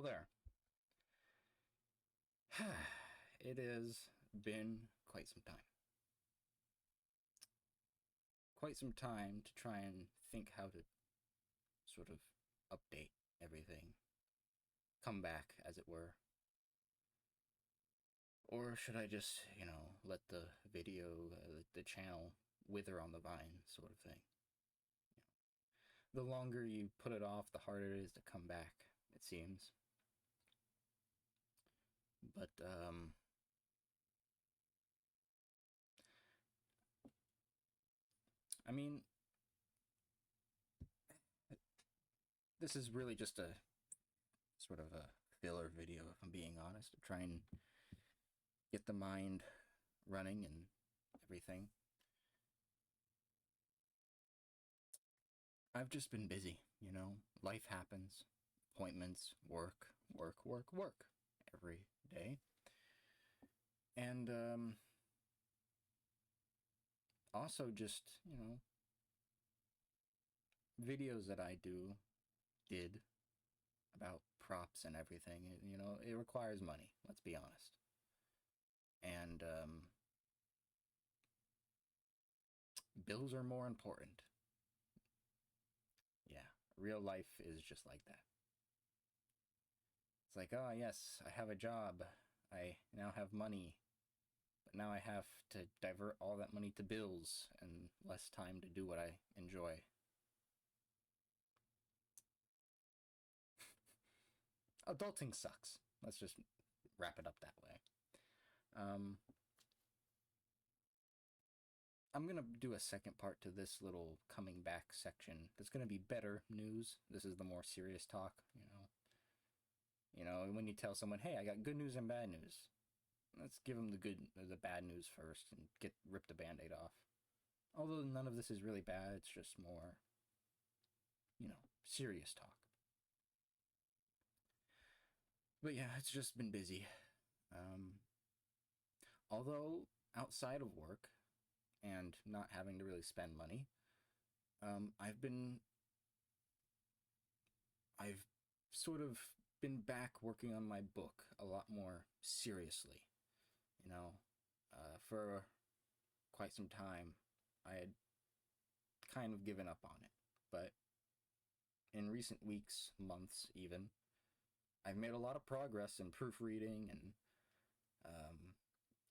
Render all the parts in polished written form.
Hello there. It has been quite some time. Quite some time to try and think how to sort of update everything, come back, as it were. Or should I just, let the video, the channel wither on the vine, sort of thing? The longer you put it off, the harder it is to come back, it seems. But, I mean, this is really just a sort of a filler video, if I'm being honest, to try and get the mind running and everything. I've just been busy, Life happens. Appointments, work, work, work, work every day. And also just, videos that I did about props and everything. It requires money, let's be honest. And bills are more important. Yeah, real life is just like that. It's like, oh, yes, I have a job. I now have money. But now I have to divert all that money to bills and less time to do what I enjoy. Adulting sucks. Let's just wrap it up that way. Um, I'm going to do a second part to this little coming back section. There's going to be better news. This is the more serious talk, when you tell someone, hey, I got good news and bad news. Let's give them the bad news first and rip the band-aid off. Although none of this is really bad, it's just more, serious talk. But yeah, it's just been busy. Although outside of work and not having to really spend money, I've sort of been back working on my book a lot more seriously. For quite some time, I had kind of given up on it. But in recent weeks, months even, I've made a lot of progress in proofreading and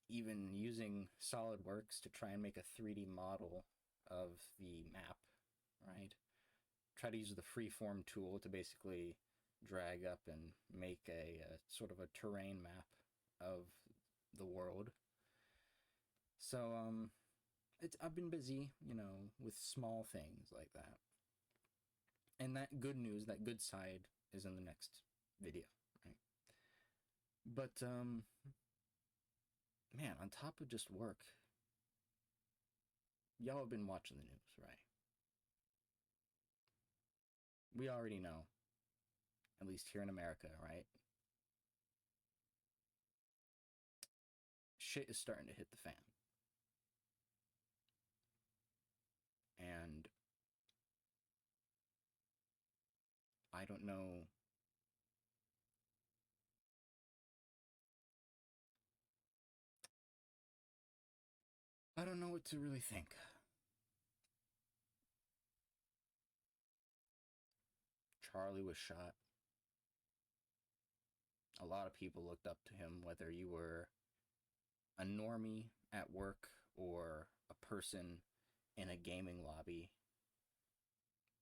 even using SolidWorks to try and make a 3D model of the map, right? Try to use the freeform tool to basically drag up and make a sort of a terrain map of the world. So I've been busy, with small things like that. And that good news, that good side, is in the next video, right? But man, on top of just work, y'all have been watching the news, right? We already know, at least here in America, right? Shit is starting to hit the fan. And I don't know. I don't know what to really think. Charlie was shot. A lot of people looked up to him, whether you were a normie at work or a person in a gaming lobby.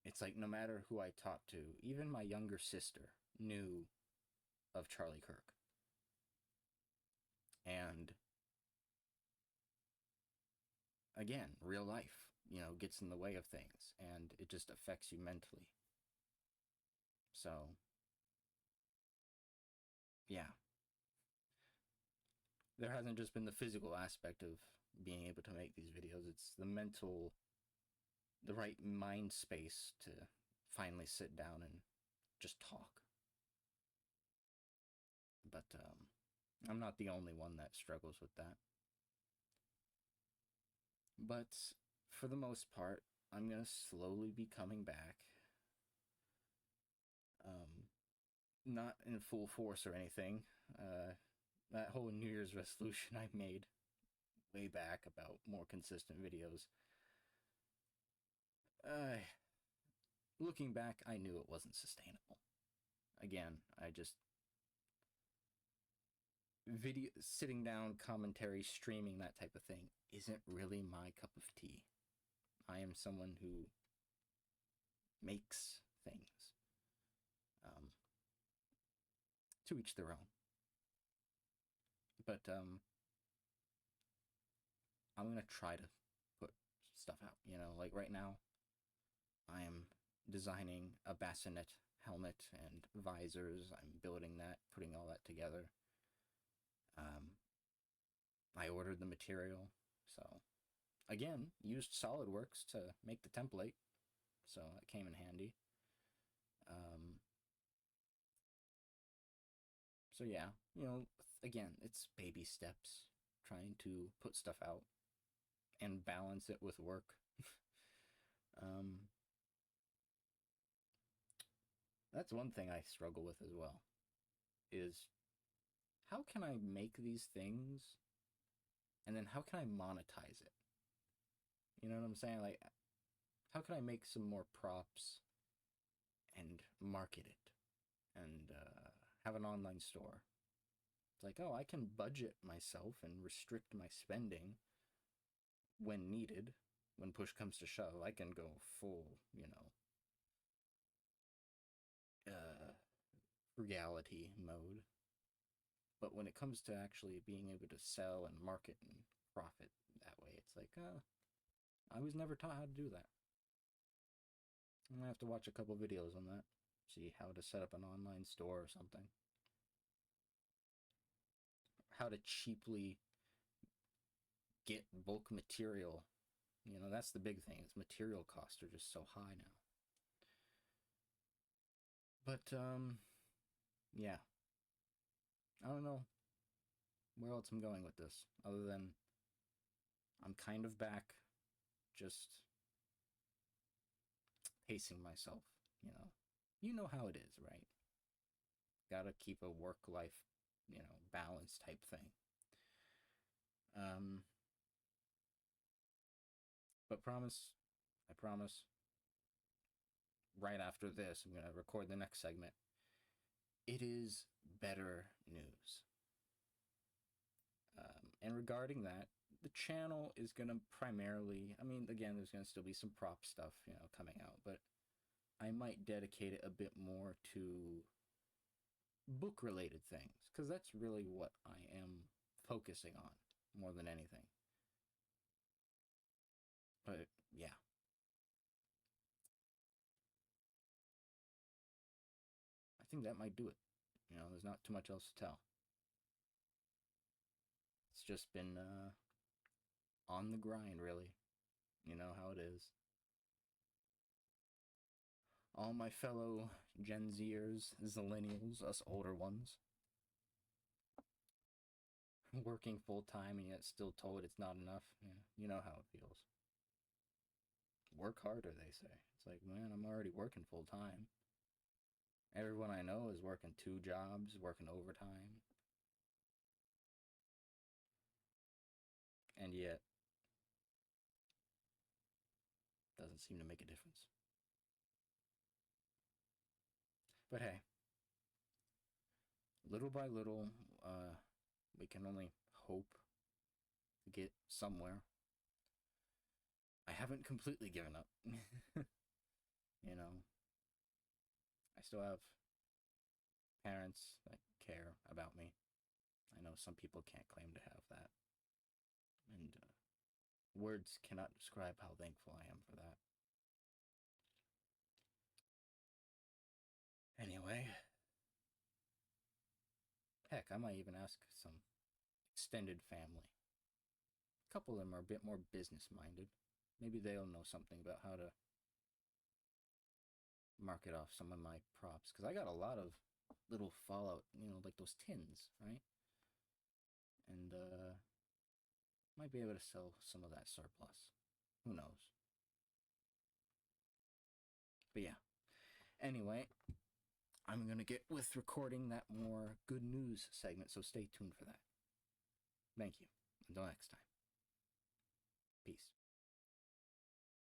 It's like no matter who I talked to, even my younger sister knew of Charlie Kirk. And again, real life, gets in the way of things and it just affects you mentally. So, yeah. There hasn't just been the physical aspect of being able to make these videos, it's the mental, the right mind space to finally sit down and just talk. But I'm not the only one that struggles with that. But for the most part, I'm going to slowly be coming back. not in full force or anything. That whole New Year's resolution I made way back about more consistent videos. Uh, Looking back, I knew it wasn't sustainable. Again, I just video sitting down, commentary, streaming, that type of thing isn't really my cup of tea. I am someone who makes things. Um, to each their own. But I'm gonna try to put stuff out. You know, like right now, I am designing a bassinet helmet and visors. I'm building that, putting all that together. Um, I ordered the material, so again, used SolidWorks to make the template, so it came in handy. So yeah, you know, again, it's baby steps, trying to put stuff out and balance it with work. um, that's one thing I struggle with as well, is how can I make these things and then how can I monetize it? You know what I'm saying? Like, how can I make some more props and market it and have an online store? It's like, oh, I can budget myself and restrict my spending when needed. When push comes to shove, I can go full, you know, frugality mode. But when it comes to actually being able to sell and market and profit that way, it's like, I was never taught how to do that. I'm gonna have to watch a couple videos on that, see how to set up an online store or something. How to cheaply get bulk material. You know, that's the big thing, is material costs are just so high now. But, yeah. I don't know where else I'm going with this, other than I'm kind of back, just pacing myself, you know. You know how it is, right? Gotta keep a work-life, you know, balance type thing. Um, but I promise, right after this, I'm gonna record the next segment. It is better news. And regarding that, the channel is gonna primarily, I mean, again, there's gonna still be some prop stuff, you know, coming out, but I might dedicate it a bit more to book related things, because that's really what I am focusing on more than anything. But yeah, I think that might do it. You know, there's not too much else to tell. It's just been on the grind, really. You know how it is. All my fellow Gen Zers, Zillennials, us older ones, working full time and yet still told it's not enough. Yeah, you know how it feels. Work harder, they say. It's like, man, I'm already working full time. Everyone I know is working 2 jobs, working overtime. And yet, doesn't seem to make a difference. But hey, little by little, we can only hope to get somewhere. I haven't completely given up. You know, I still have parents that care about me. I know some people can't claim to have that. And words cannot describe how thankful I am for that. Anyway, heck, I might even ask some extended family. A couple of them are a bit more business minded. Maybe they'll know something about how to market off some of my props. Because I got a lot of little Fallout, you know, like those tins, right? And might be able to sell some of that surplus. Who knows? But yeah. Anyway, I'm going to get with recording that more good news segment, so stay tuned for that. Thank you. Until next time.